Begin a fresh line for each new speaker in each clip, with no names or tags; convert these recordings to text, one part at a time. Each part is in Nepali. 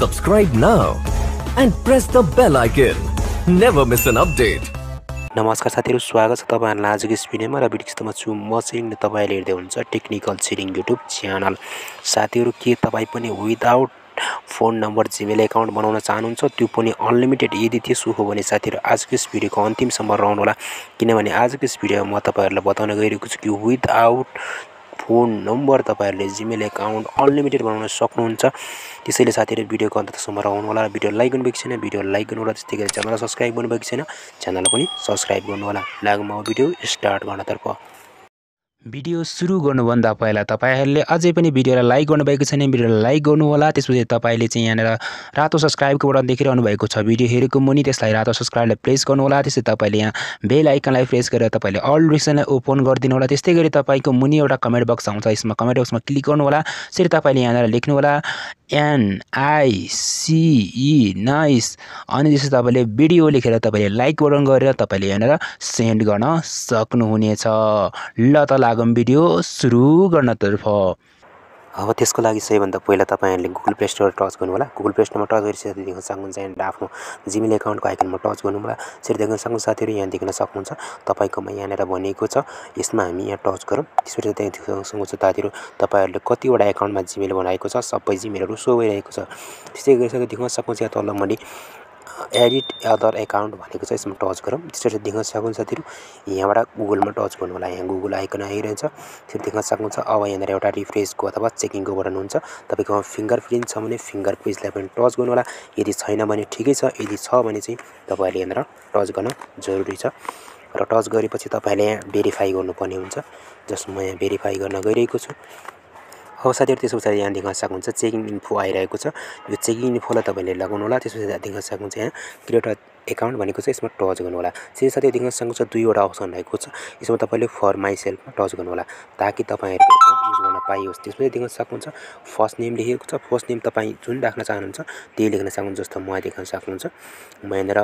Subscribe now and press the bell icon. Never miss an update.
नमस्कार साथीहरु, स्वागत छ तपाईहरुलाई आजको यस भिडियोमा। र भिडियोमा छु म चाहिँ तपाईले हेर्दै हुनुहुन्छ टेक्निकल छिरिङ युट्युब च्यानल। साथीहरु, के तपाई पनि without phone number Gmail account बनाउन चाहनुहुन्छ, त्यो पनि अनलिमिटेड? यदि त्यसो हो भने साथीहरु आजको यस भिडियोको अन्तिमसम्म रहनु होला, किनभने आजको यस भिडियोमा म तपाईहरुलाई बताउन गइरहेको छु कि विदाउट फोन नम्बर तपाईहरुले जीमेल अकाउन्ट अनलिमिटेड बनाउन सक्नुहुन्छ। त्यसैले साथीहरु भिडियोको अन्तसम्म रहनु होला। र भिडियो लाइक गर्नुभएको छैन भिडियो लाइक गर्नु होला, त्यस्तै गरी च्यानल सब्स्क्राइब गर्नुभएको छैन च्यानललाई पनि सब्स्क्राइब गर्नु होला। लागौँ अब भिडियो स्टार्ट गर्नतर्फ। भिडियो सुरु गर्नुभन्दा पहिला तपाईहरुले अझै पनि भिडियोलाई लाइक गर्नुभएको छैन भिडियोलाई लाइक गर्नु होला। त्यसपछि तपाईले चाहिँ यहाँ रातो सब्स्क्राइबको बटन देखिरहनु भएको छ भिडियो हेरेको मुनि, त्यसलाई रातो सब्स्क्राइबलाई प्रेस गर्नु होला। त्यसै तपाईले यहाँ बेल आइकनलाई प्रेस गरेर तपाईले अल नोटिफिकेसनलाई ओपन गरिदिनु होला। त्यस्तै गरी तपाईको मुनि एउटा कमेन्ट बक्स आउँछ, यसमा कमेन्ट बक्समा क्लिक गर्नु होला। त्यसरी तपाईले यहाँ लेख्नु होला NICE नाइस, अनि त्यसै तपाईले भिडियो लेखेर तपाईले लाइक बटन गरेर तपाईले यहाँ सेन्ड गर्न सक्नुहुनेछ। ल त लागौँ भिडियो सुरु गर्नतर्फ। अब त्यसको लागि सबैभन्दा पहिला तपाईहरुले गुगल प्ले स्टोर टच गर्नु होला। गुगल प्ले स्टोरमा टच गरिसकेपछि देख्न सक्नुहुन्छ यहाँ आफ्नो जीमेल अकाउन्टको आइकनमा टच गर्नु होला। त्यसरी देख्न सक्नुहुन्छ साथीहरु, यहाँ देख्न सक्नुहुन्छ तपाईकोमा यहाँनेर भनिएको छ, यसमा हामी यहाँ टच गरौँ। त्यसपछि त्यहाँ देख्न सक्नुहुन्छ साथीहरु तपाईहरुले कतिवटा अकाउन्टमा जीमेल बनाएको छ, सबै जीमेलहरु सो भइरहेको छ। त्यसै गरिसकेपछि देख्न सक्नुहुन्छ यहाँ तल मैले एडिट अदर अकाउन्ट भनेको छ, यसमा टच गरौँ। त्यसरी देख्न सक्नुहुन्छ साथीहरु यहाँबाट गुगलमा टच गर्नु होला। यहाँ गुगल आइकन आइरहेछ, त्यसरी देख्न सक्नुहुन्छ। अब यहाँनेर एउटा रिफ्रेसको अथवा चेकिङको बटन हुन्छ। तपाईकोमा फिंगरप्रिन्ट छ भने फिंगरप्रिन्टलाई पनि टच गर्नु होला। यदि छैन भने ठिकै छ, यदि छ भने चाहिँ तपाईले यहाँनेर टच गर्न जरुरी छ। र टच गरेपछि तपाईले यहाँ भेरिफाई गर्नुपर्ने हुन्छ, जसमा म यहाँ भेरिफाई गर्न गइरहेको छु। अब साथीहरु त्यसो पछाडि यहाँ देख्न सक्नुहुन्छ चेकिङ इन्फो आइरहेको छ, यो चेकिङ इन्फोलाई तपाईले लगाउनु होला। त्यसपछि देख्न सक्नुहुन्छ यहाँ क्रिएट अकाउन्ट भनेको छ, यसमा टच गर्नु होला। त्यसरी साथीहरु देख्न सक्नुहुन्छ दुईवटा अप्सन रहेको छ, यसमा तपाईले फर माइ सेल्फमा टच गर्नु होला ताकि तपाईहरुको अकाउन्ट युज गर्न पाइयोस्। त्यसपछि देख्न सक्नुहुन्छ फर्स्ट नेम लेखेको छ, फर्स्ट नेम तपाई जुन राख्न चाहनुहुन्छ त्यही लेख्न सक्नुहुन्छ। जस्तो म देख्न सक्नुहुन्छ म यहाँनेर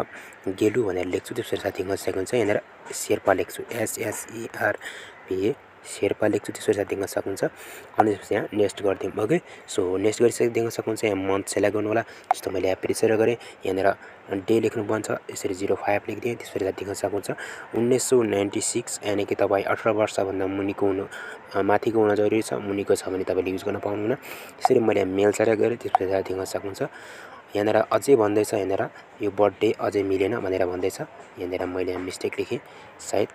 गेलु भनेर लेख्छु। त्यसपछि साथी देख्न सक्नुहुन्छ यहाँनेर शेर्पा लेख्छु, SHERPA शेर्पा लेख्छु। त्यसपछि देख्न सक्नुहुन्छ अनि त्यसपछि यहाँ नेक्स्ट गर्दिम। ओके, सो नेक्स्ट गरिसकेपछि देख्न सक्नुहुन्छ यहाँ मन्थ सेलेक्ट गर्नु होला। जस्तो मैले यहाँ प्रेसर गरेँ, यहाँनेर डे लेख्नु पर्छ, यसरी 05 लेखिदिएँ। त्यसपछि देख्न सक्नुहुन्छ 1996, यानि कि तपाईँ 18 वर्षभन्दा मुनिको हुनु माथिको हुन जरुरी छ। मुनिको छ भने तपाईँले युज गर्न पाउनुहुन्न। त्यसरी मैले मेल सेलेक्ट गरेँ। त्यसपछि देख्न सक्नुहुन्छ यहाँनेर अझै भन्दैछ, यहाँनेर यो बर्थडे अझै मिलेन भनेर भन्दैछ। यहाँनेर मैले यहाँ मिस्टेक लेखेँ, सायद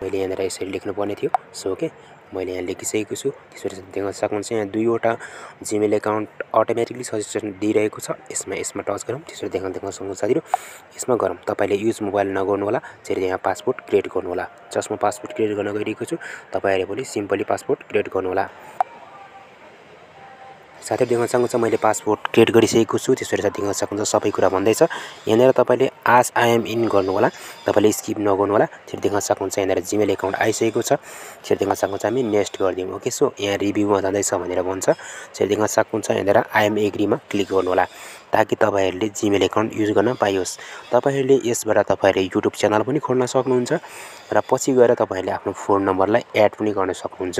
मैले यहाँनेर यसरी लेख्नुपर्ने थियो। सो ओके, मैले यहाँ लेखिसकेको छु। त्यसपछि देख्न सक्नुहुन्छ यहाँ दुईवटा जीमेल अकाउन्ट अटोमेटिकली सजेसन दिइरहेको छ। यसमा टच गरौँ। त्यसपछि देख्न सक्नुहुन्छ साथीहरु यसमा गरौँ। तपाईले युज मोबाइल नगर्नु होला, त्यसरी यहाँ पासपोर्ट क्रिएट गर्नु होला। जसमा पासपोर्ट क्रिएट गर्न गइरहेको छु, तपाईहरुले पनि सिम्पली पासपोर्ट क्रिएट गर्नु होला। साथीहरु देख्न सक्नुहुन्छ मैले पासपोर्ट क्रिएट गरिसकेको छु। त्यसपछि देख्न सक्नुहुन्छ सबै कुरा भन्दैछ। यहाँनेर तपाईले आज आई एम इन गर्नु होला, तपाईले स्किप नगर्नु होला। त्यसरी देख्न सक्नुहुन्छ यहाँनेर जीमेल अकाउन्ट आइसकेको छ। त्यसरी देख्न सक्नुहुन्छ हामी नेक्स्ट गर्दियौँ। ओके, सो यहाँ रिभ्यूमा जाँदैछ भनेर भन्छ। त्यसरी देख्न सक्नुहुन्छ यहाँनेर आई एम एग्रीमा क्लिक गर्नु होला ताकि तपाईहरुले जीमेल अकाउन्ट युज गर्न पाइयोस्। तपाईहरुले यसबाट तपाईहरुले युट्युब च्यानल पनि खोल्न सक्नुहुन्छ र पछि गएर तपाईहरुले आफ्नो फोन नम्बरलाई एड पनि गर्न सक्नुहुन्छ।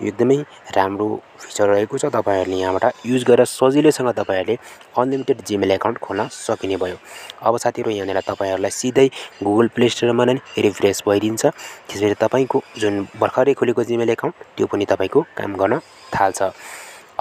यो एकदमै राम्रो फिचर रहेको छ। तपाईहरुले यहाँबाट युज गरेर सजिलैसँग तपाईहरुले अनलिमिटेड जीमेल अकाउन्ट खोल्न सकिने भयो। अब साथीहरु यहाँनेर तपाईहरुलाई सिधै गुगल प्ले स्टोरमा नै रिफ्रेस भइदिन्छ। त्यसैले तपाईको जुन भर्खरै खोलेको जीमेल अकाउन्ट त्यो पनि तपाईको काम गर्न थाल्छ।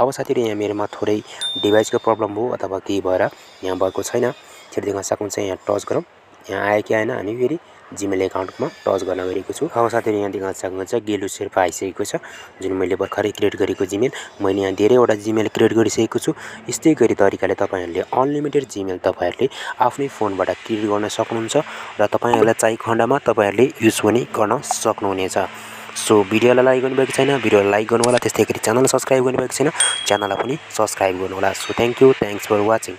अब साथीहरु यहाँ मेरोमा थोरै डिभाइसको प्रब्लम हो अथवा केही भएर यहाँ भएको छैन। त्यसरी देख्न सक्नुहुन्छ यहाँ टच गरौँ, यहाँ आयो कि आएन, अनि फेरि जीमेल अकाउन्टमा टच गर्न गइरहेको छु। अब साथीहरु यहाँ देख्न सक्नुहुन्छ गेलु शेर्पा आइसकेको छ, जुन मैले भर्खरै क्रिएट गरेको जीमेल। मैले यहाँ धेरैवटा जीमेल क्रिएट गरिसकेको छु। यस्तै गरी तरिकाले तपाईहरुले अनलिमिटेड जीमेल तपाईहरुले आफ्नै फोनबाट क्रिएट गर्न सक्नुहुन्छ र तपाईहरुलाई चाहिने खण्डमा तपाईहरुले युज पनि गर्न सक्नुहुनेछ। सो भिडियोलाई लाइक गर्नुभएको छैन भिडियोलाई लाइक गर्नु होला, त्यस्तै गरी च्यानललाई सब्स्क्राइब गर्नुभएको छैन च्यानललाई पनि सब्स्क्राइब गर्नु होला। So thank you, thanks for watching.